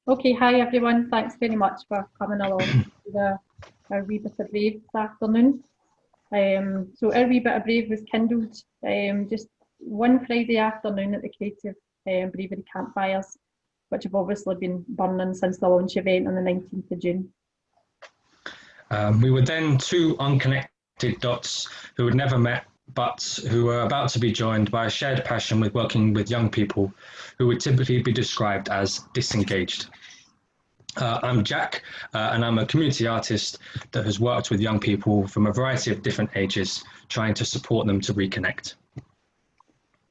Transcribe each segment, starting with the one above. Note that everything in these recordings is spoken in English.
Okay, hi everyone. Thanks very much for coming along to our wee bit of brave this afternoon. So our wee bit of brave was kindled just one Friday afternoon at the Creative Bravery campfires, which have obviously been burning since the launch event on the 19th of June. We were then two unconnected dots who had never met, but who were about to be joined by a shared passion with working with young people who would typically be described as disengaged. I'm Jack, and I'm a community artist that has worked with young people from a variety of different ages, trying to support them to reconnect.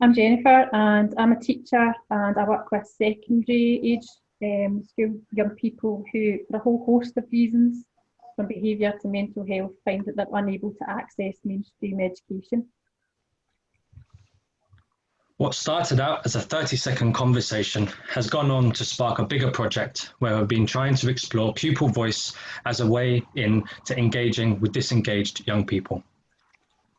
I'm Jennifer, and I'm a teacher, and I work with secondary age school young people who, for a whole host of reasons, from behaviour to mental health, find that they're unable to access mainstream education. What started out as a 30-second conversation has gone on to spark a bigger project where we've been trying to explore pupil voice as a way in to engaging with disengaged young people.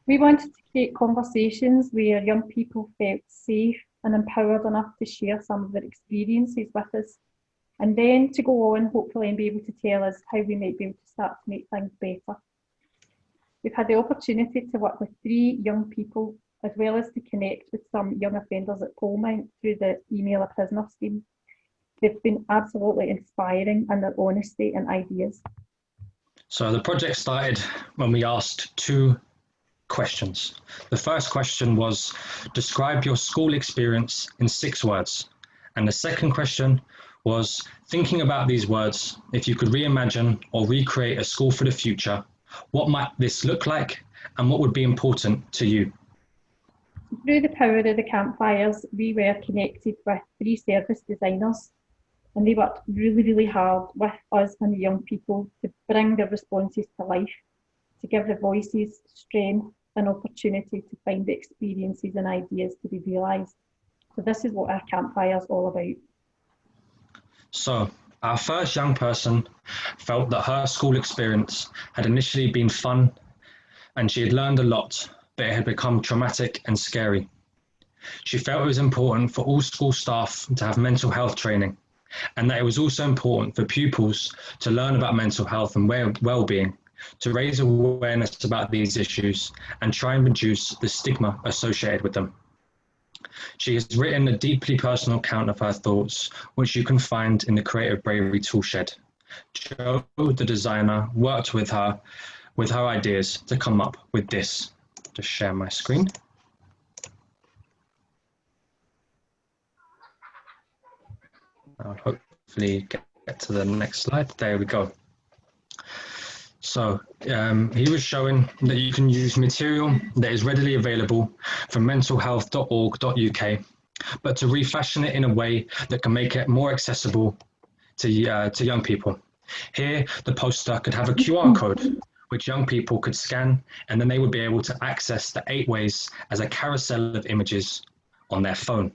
We wanted to create conversations where young people felt safe and empowered enough to share some of their experiences with us, and then to go on, hopefully, and be able to tell us how we might be able to start to make things better. We've had the opportunity to work with 3 young people, as well as to connect with some young offenders at Polmount through the Email a Prisoner scheme. They've been absolutely inspiring in their honesty and ideas. So the project started when we asked 2 questions. The first question was, describe your school experience in 6 words. And the second question was, thinking about these words, if you could reimagine or recreate a school for the future, what might this look like and what would be important to you? Through the power of the campfires, we were connected with 3 service designers, and they worked really hard with us and the young people to bring their responses to life, to give the voices strength and opportunity to find the experiences and ideas to be realised. So this is what our campfire is all about. So our first young person felt that her school experience had initially been fun and she had learned a lot, but it had become traumatic and scary. She felt it was important for all school staff to have mental health training, and that it was also important for pupils to learn about mental health and well-being, to raise awareness about these issues and try and reduce the stigma associated with them. She has written a deeply personal account of her thoughts, which you can find in the Creative Bravery Toolshed. Joe, the designer, worked with her ideas to come up with this. Just share my screen. I'll hopefully get to the next slide. There we go. So he was showing that you can use material that is readily available from mentalhealth.org.uk, but to refashion it in a way that can make it more accessible to young people. Here, the poster could have a QR code, which young people could scan, and then they would be able to access the 8 ways as a carousel of images on their phone.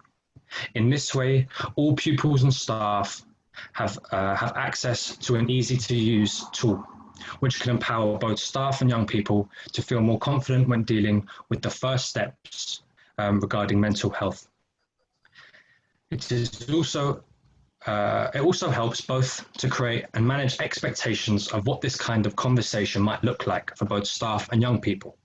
In this way, all pupils and staff have access to an easy-to-use tool, which can empower both staff and young people to feel more confident when dealing with the first steps regarding mental health. It also helps both to create and manage expectations of what this kind of conversation might look like for both staff and young people.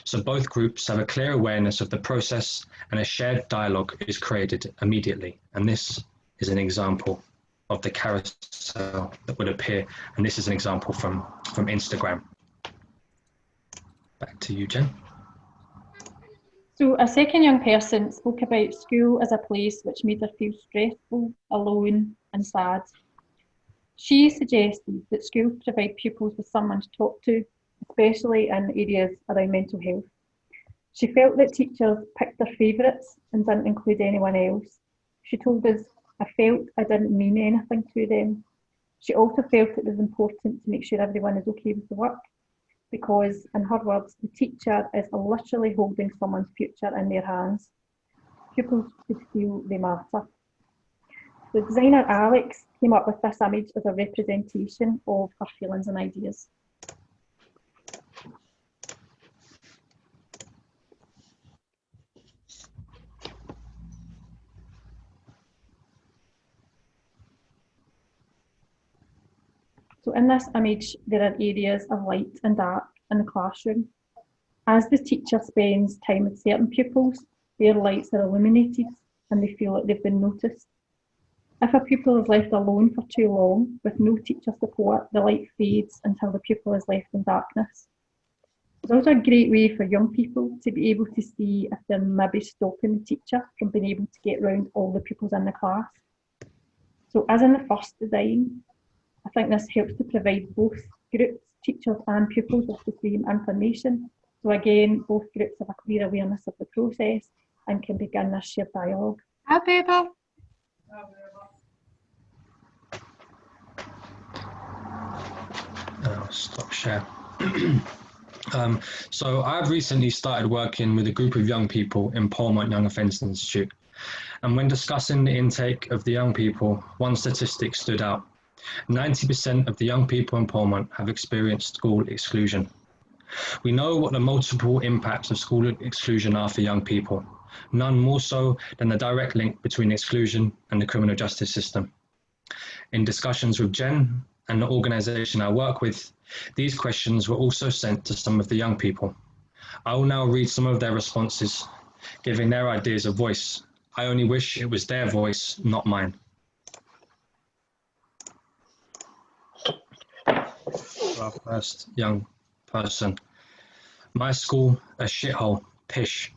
So both groups have a clear awareness of the process and a shared dialogue is created immediately. And this is an example of the carousel that would appear. And this is an example from Instagram. Back to you, Jen. So a second young person spoke about school as a place which made her feel stressful, alone and sad. She suggested that schools provide pupils with someone to talk to, especially in areas around mental health. She felt that teachers picked their favourites and didn't include anyone else. She told us, I felt I didn't mean anything to them. She also felt it was important to make sure everyone is okay with the work, because, in her words, the teacher is literally holding someone's future in their hands. Pupils should feel they matter. The designer Alex came up with this image as a representation of her feelings and ideas. So in this image, there are areas of light and dark in the classroom. As the teacher spends time with certain pupils, their lights are illuminated and they feel like they've been noticed. If a pupil is left alone for too long with no teacher support, the light fades until the pupil is left in darkness. It's also a great way for young people to be able to see if they're maybe stopping the teacher from being able to get round all the pupils in the class. So as in the first design, I think this helps to provide both groups, teachers and pupils with the same information. So again, both groups have a clear awareness of the process and can begin this shared dialogue. Hi, Pupil. I'll stop share. So I've recently started working with a group of young people in Polmont Young Offence Institute. And when discussing the intake of the young people, one statistic stood out. 90% of the young people in Polmont have experienced school exclusion. We know what the multiple impacts of school exclusion are for young people, none more so than the direct link between exclusion and the criminal justice system. In discussions with Jen and the organisation I work with, these questions were also sent to some of the young people. I will now read some of their responses, giving their ideas a voice. I only wish it was their voice, not mine. Our first young person. My school, a shithole, pish.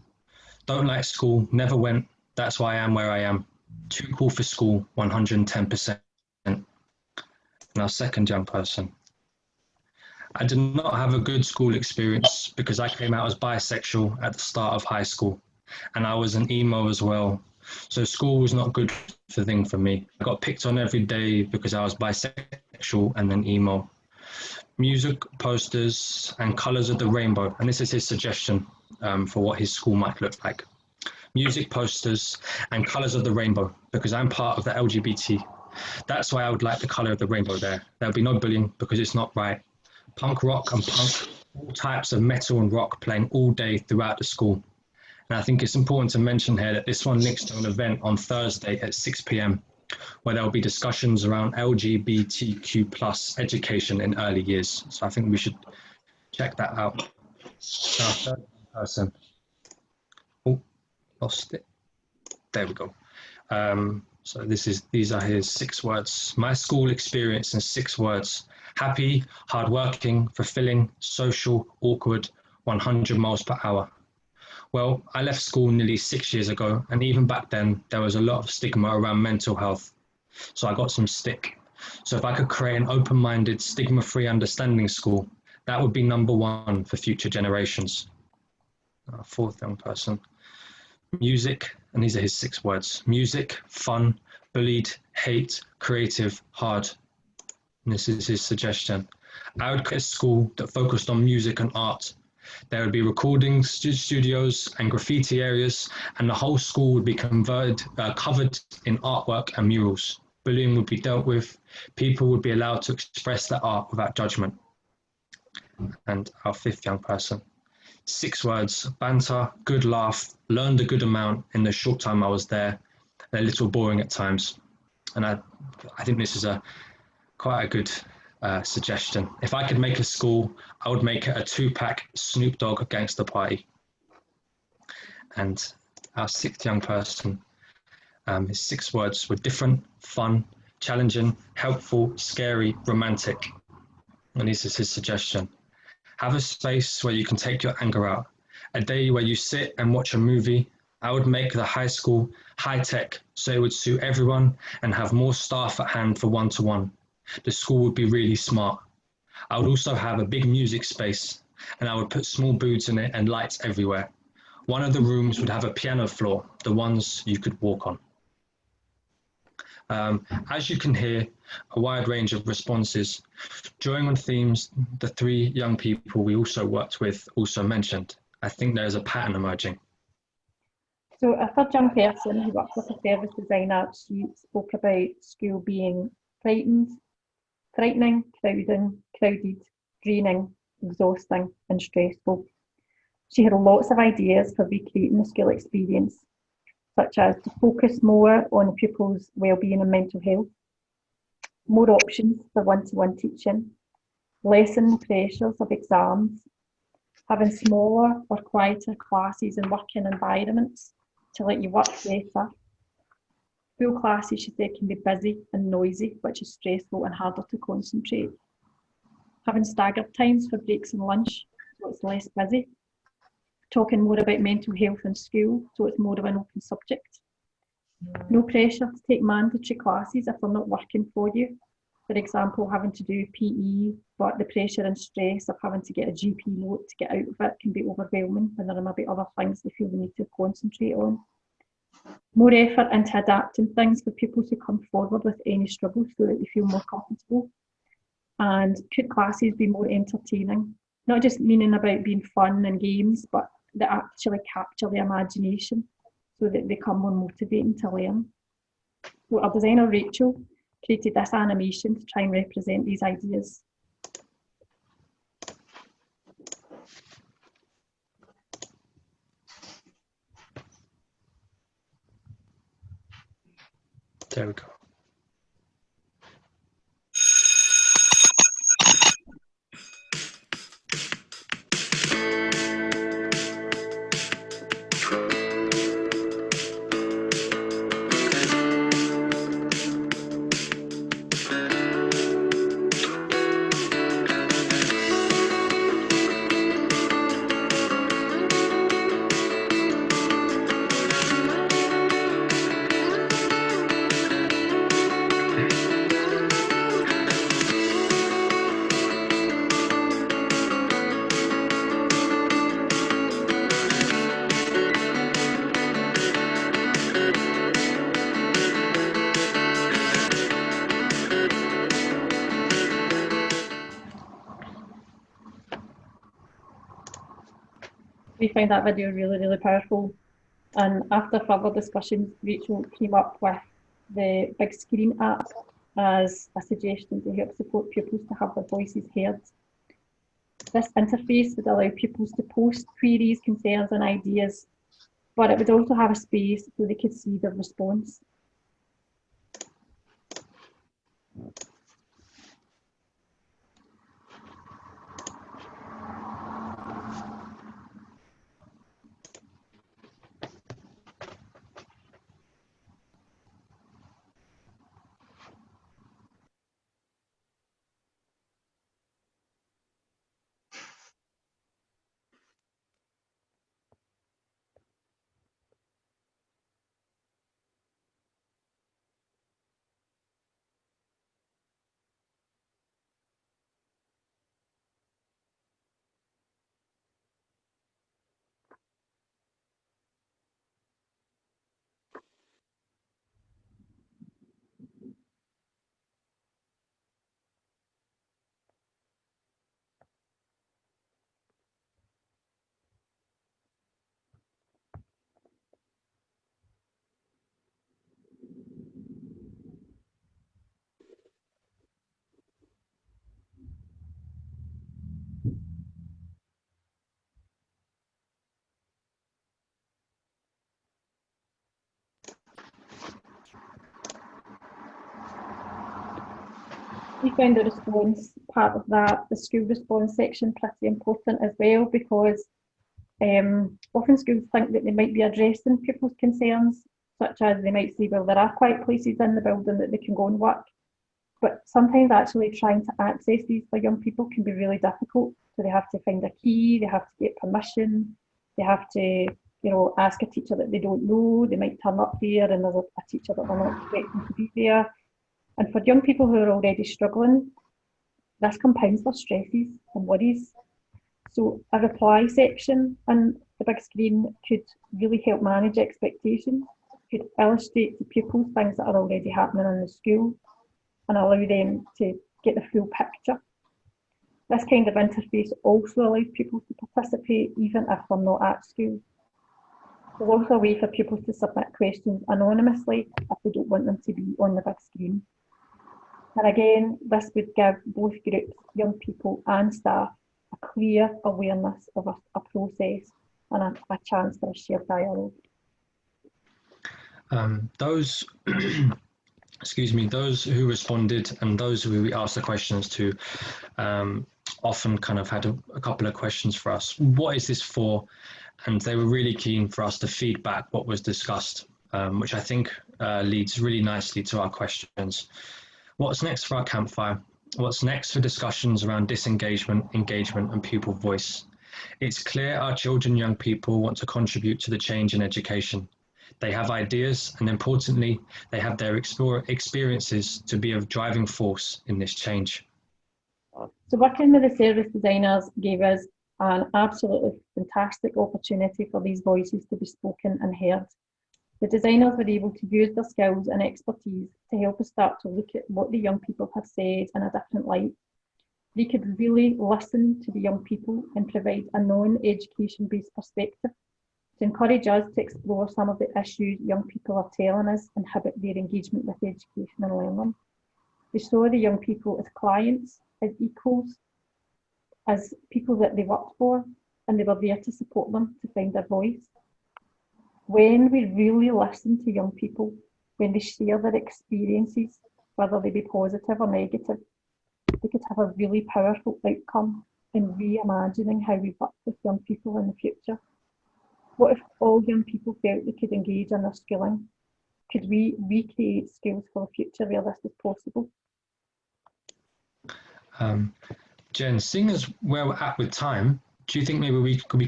Don't like school, never went, that's why I am where I am. Too cool for school, 110%. And our second young person. I did not have a good school experience because I came out as bisexual at the start of high school, and I was an emo as well. So school was not good thing for me. I got picked on every day because I was bisexual and then emo. Music, posters, and colours of the rainbow. And this is his suggestion for what his school might look like. Music, posters, and colours of the rainbow, because I'm part of the LGBT. That's why I would like the colour of the rainbow there. There'll be no bullying because it's not right. Punk rock and punk, all types of metal and rock playing all day throughout the school. And I think it's important to mention here that this one links to an event on Thursday at 6 p.m, where there will be discussions around LGBTQ+ education in early years. So I think we should check that out. Now, third person. Oh, lost it. There we go. So these are his 6 words. My school experience in 6 words. Happy, hardworking, fulfilling, social, awkward, 100 miles per hour. Well, I left school nearly 6 years ago, and even back then, there was a lot of stigma around mental health. So I got some stick. So if I could create an open-minded, stigma-free understanding school, that would be number 1 for future generations. Our 4th young person. Music, and these are his 6 words. Music, fun, bullied, hate, creative, hard. And this is his suggestion. I would create a school that focused on music and art. There would be recording studios and graffiti areas, and the whole school would be covered in artwork and murals. Bullying would be dealt with. People would be allowed to express their art without judgment. And our 5th young person. 6 words, banter, good laugh, learned a good amount in the short time I was there, a little boring at times. And I think this is quite a good suggestion. If I could make a school, I would make it a 2-pack Snoop Dogg gangster party. And our 6th young person, his 6 words were different, fun, challenging, helpful, scary, romantic. And this is his suggestion. Have a space where you can take your anger out. A day where you sit and watch a movie. I would make the high school high-tech so it would suit everyone and have more staff at hand for one-to-one. The school would be really smart. I would also have a big music space, and I would put small booths in it and lights everywhere. One of the rooms would have a piano floor, the ones you could walk on. As you can hear, a wide range of responses. Drawing on themes the 3 young people we also worked with also mentioned. I think there's a pattern emerging. So a 3rd young person who works with a service designer, she spoke about school being frightening, crowded, draining, exhausting and stressful. She had lots of ideas for recreating the school experience, such as to focus more on the pupils' wellbeing and mental health, more options for one-to-one teaching, lessen the pressures of exams, having smaller or quieter classes and working environments to let you work better. Full classes, she said, can be busy and noisy, which is stressful and harder to concentrate. Having staggered times for breaks and lunch, so it's less busy. Talking more about mental health in school, so it's more of an open subject. No pressure to take mandatory classes if they're not working for you. For example, having to do PE, but the pressure and stress of having to get a GP note to get out of it can be overwhelming when there are maybe other things they feel they need to concentrate on. More effort into adapting things for pupils who come forward with any struggles so that they feel more comfortable. And could classes be more entertaining? Not just meaning about being fun and games, but that actually capture the imagination so that they become more motivating to learn. So our designer, Rachel, created this animation to try and represent these ideas. There we go. We found that video really, really powerful. And after further discussions, Rachel came up with the big screen app as a suggestion to help support pupils to have their voices heard. This interface would allow pupils to post queries, concerns and ideas, but it would also have a space so they could see their response. We found the response part of that, the school response section, pretty important as well, because often schools think that they might be addressing pupils' concerns, such as they might say, well, there are quiet places in the building that they can go and work. But sometimes actually trying to access these for young people can be really difficult. So they have to find a key, they have to get permission, they have to, ask a teacher that they don't know, they might turn up there and there's a teacher that they're not expecting to be there. And for young people who are already struggling, this compounds their stresses and worries. So a reply section on the big screen could really help manage expectations, could illustrate to pupils things that are already happening in the school and allow them to get the full picture. This kind of interface also allows pupils to participate even if they're not at school. There's also a way for pupils to submit questions anonymously if they don't want them to be on the big screen. And again, this would give both groups, young people and staff, a clear awareness of a process and a chance for a shared dialogue. Those excuse me, those who responded and those who we asked the questions to often kind of had a couple of questions for us. What is this for? And they were really keen for us to feedback what was discussed, which I think leads really nicely to our questions. What's next for our campfire? What's next for discussions around disengagement, engagement, and pupil voice? It's clear our children and young people want to contribute to the change in education. They have ideas, and importantly, they have their experiences to be a driving force in this change. So working with the service designers gave us an absolutely fantastic opportunity for these voices to be spoken and heard. The designers were able to use their skills and expertise to help us start to look at what the young people have said in a different light. They could really listen to the young people and provide a non-education based perspective to encourage us to explore some of the issues young people are telling us and inhibit their engagement with education and learning. They saw the young people as clients, as equals, as people that they worked for, and they were there to support them to find their voice. When we really listen to young people, when they share their experiences, whether they be positive or negative, they could have a really powerful outcome in reimagining how we work with young people in the future. What if all young people felt they could engage in their schooling? Could we recreate schools for the future where this is possible? Jen, seeing as where we're at with time, do you think maybe we could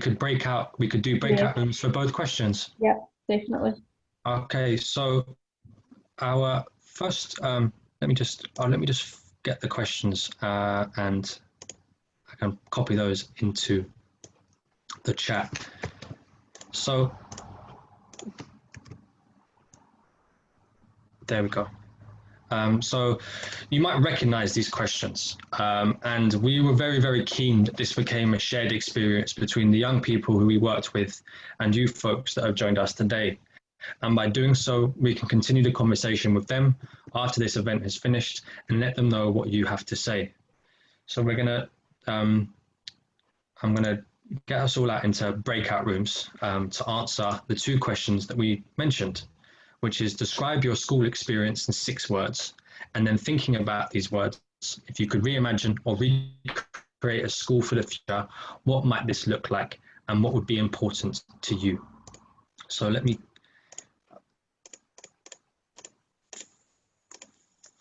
do breakout rooms for both questions? Yeah, definitely. Okay, so our first, let me just get the questions and I can copy those into the chat. So there we go. So you might recognize these questions, and we were very, very keen that this became a shared experience between the young people who we worked with and you folks that have joined us today. And by doing so, we can continue the conversation with them after this event has finished and let them know what you have to say. So we're gonna, I'm gonna get us all out into breakout rooms to answer the two questions that we mentioned, which is describe your school experience in 6 words, and then thinking about these words, if you could reimagine or recreate a school for the future, what might this look like and what would be important to you? So let me,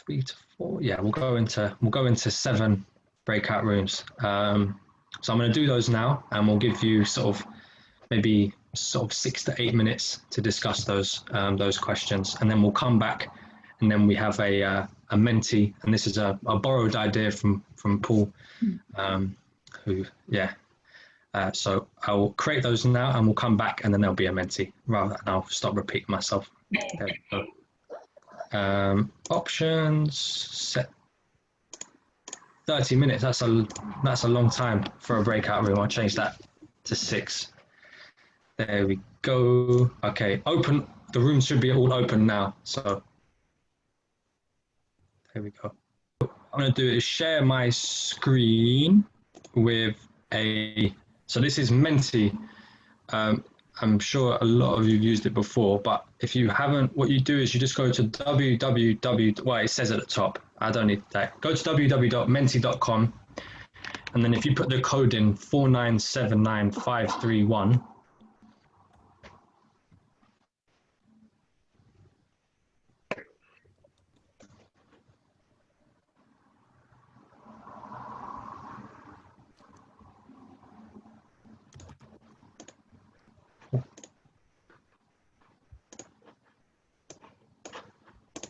3 to 4, yeah, we'll go into 7 breakout rooms. So I'm going to do those now, and we'll give you maybe 6 to 8 minutes to discuss those questions, and then we'll come back, and then we have a mentee, and this is a borrowed idea from Paul, so I'll create those now, and we'll come back, and then there'll be a mentee. Rather, and I'll stop repeating myself. There we go. Options set. 30 minutes. That's a long time for a breakout room. I'll change that to 6. There we go. Okay, open. The room should be all open now. So there we go. What I'm going to do is share my screen with so this is Menti. I'm sure a lot of you have used it before, but if you haven't, what you do is you just go to well, it says at the top. I don't need that. Go to www.menti.com, and then if you put the code in 4979531,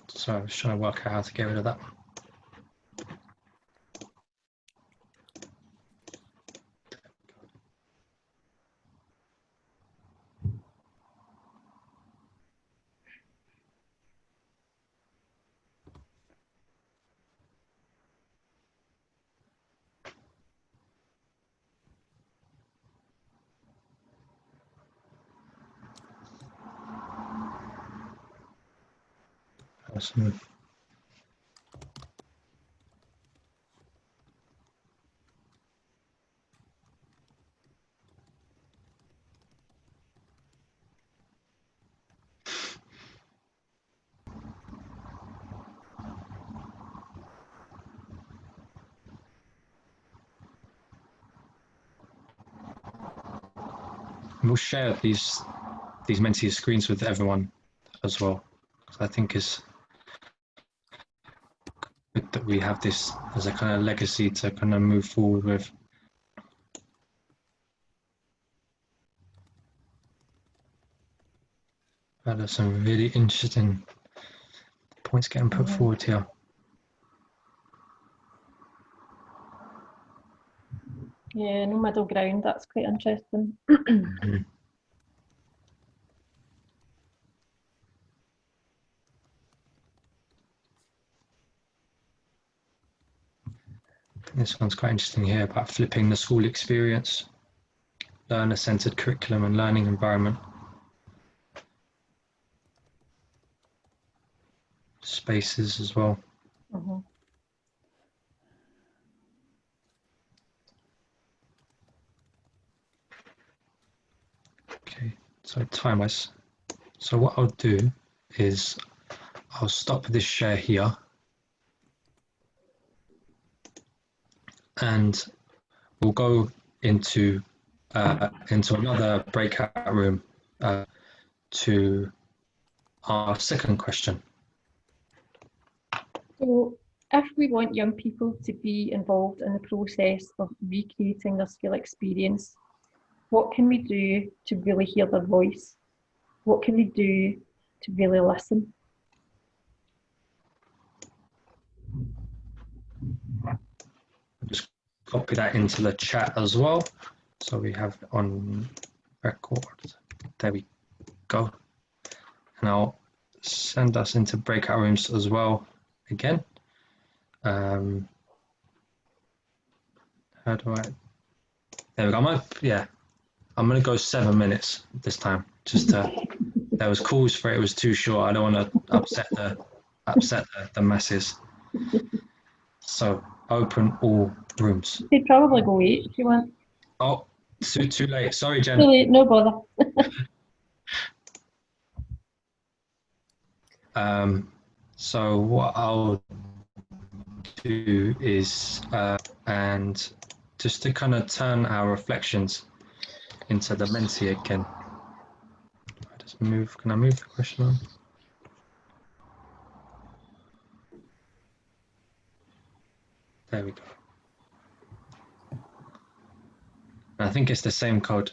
so I was trying to work out how to get rid of that. Awesome. we'll share these Menti screens with everyone as well. I think it's good that we have this as a kind of legacy to kind of move forward with. There's some really interesting points getting put forward here. Yeah, no middle ground. That's quite interesting. This one's quite interesting here about flipping the school experience, learner-centered curriculum and learning environment. Spaces as well. Okay, so time-wise. So what I'll do is I'll stop this share here and we'll go into another breakout room to our second question. So if we want young people to be involved in the process of recreating their school experience, what can we do to really hear their voice? What can we do to really listen? Just copy that into the chat as well. So we have it on record. There we go. And I'll send us into breakout rooms as well again. How do I? There we go. I'm going to go 7 minutes this time. Just to, there was calls for it. It was too short. I don't want to upset the masses. So open all rooms. They'd probably go 8 if you want. Oh, too late. Sorry, Jen. Too late, no bother. So what I'll do is, and just to kind of turn our reflections into the Menti again. Just move. Can I move the question on? There we go. I think it's the same code.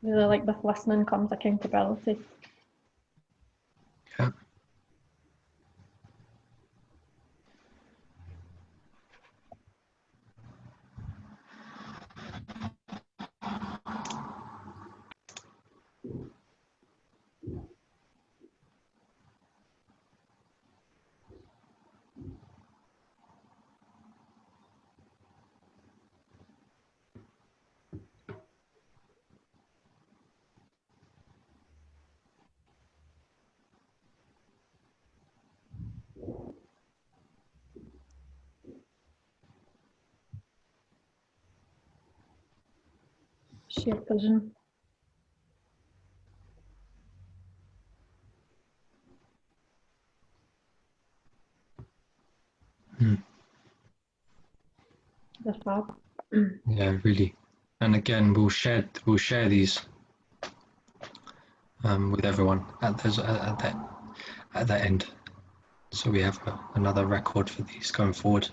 Really like with listening comes accountability. Yeah. Shared vision. They're fab. Yeah, really. And again, we'll share these with everyone at that end. So we have another record for these going forward.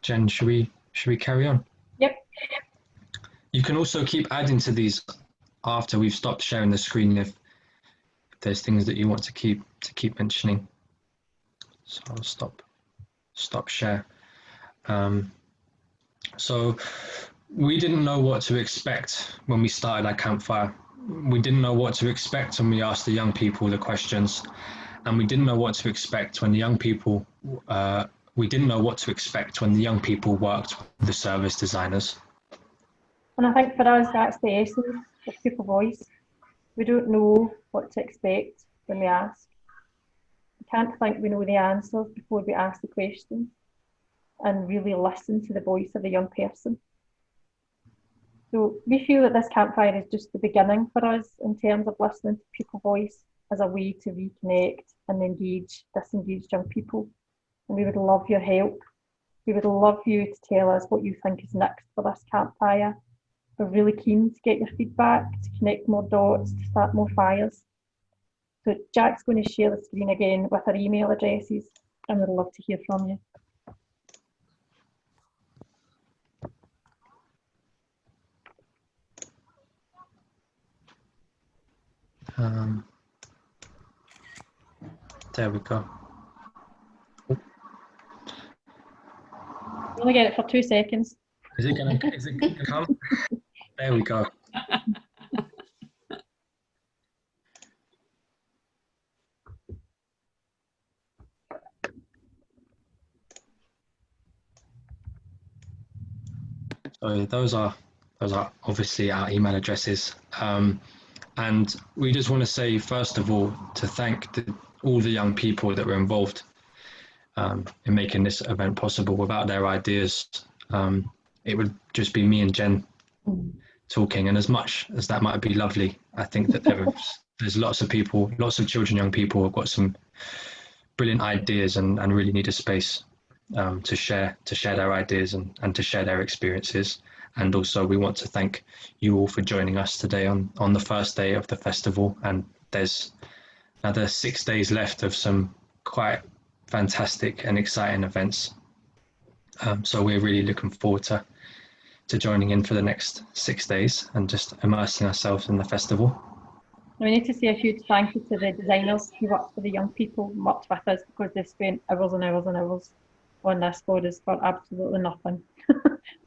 Jen, should we carry on? Yep. You can also keep adding to these after we've stopped sharing the screen if there's things that you want to keep mentioning. So I'll stop share. So we didn't know what to expect when we started our campfire. We didn't know what to expect when we asked the young people the questions, and we didn't know what to expect when the young people. We didn't know what to expect when the young people worked with the service designers. And I think for us, that's the essence of Pupil Voice. We don't know what to expect when we ask. We can't think we know the answers before we ask the questions and really listen to the voice of the young person. So we feel that this campfire is just the beginning for us in terms of listening to Pupil Voice as a way to reconnect and engage disengaged young people. And we would love your help. We would love you to tell us what you think is next for this campfire. We're really keen to get your feedback, to connect more dots, to start more fires. So Jack's going to share the screen again with our email addresses, and we'd love to hear from you. There we go. You only get it for 2 seconds. Is it gonna come? There we go. So those are obviously our email addresses, and we just want to say first of all to thank all the young people that were involved in making this event possible. Without their ideas, it would just be me and Jen talking. And as much as that might be lovely, I think that there's lots of people, lots of children, young people who've got some brilliant ideas and really need a space to share their ideas and to share their experiences. And also we want to thank you all for joining us today on the first day of the festival. And there's another 6 days left of some quite fantastic and exciting events. So we're really looking forward to joining in for the next 6 days and just immersing ourselves in the festival. We need to say a huge thank you to the designers who worked for the young people, worked with us, because they've spent hours and hours and hours on this for us for absolutely nothing,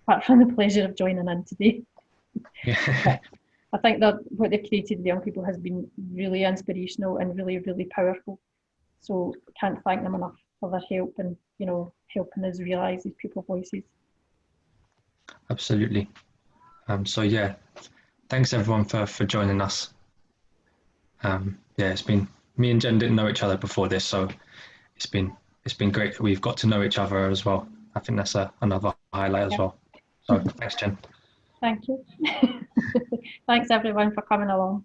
apart from the pleasure of joining in today. Yeah. I think that what they've created with the young people has been really inspirational and really, really powerful. So can't thank them enough for their help and, you know, helping us realise these Pupil Voices. Absolutely. So yeah, thanks everyone for joining us. Yeah, it's been, me and Jen didn't know each other before this, so it's been great that we've got to know each other as well. I think that's another highlight as well. So thanks, Jen. Thank you. Thanks everyone for coming along.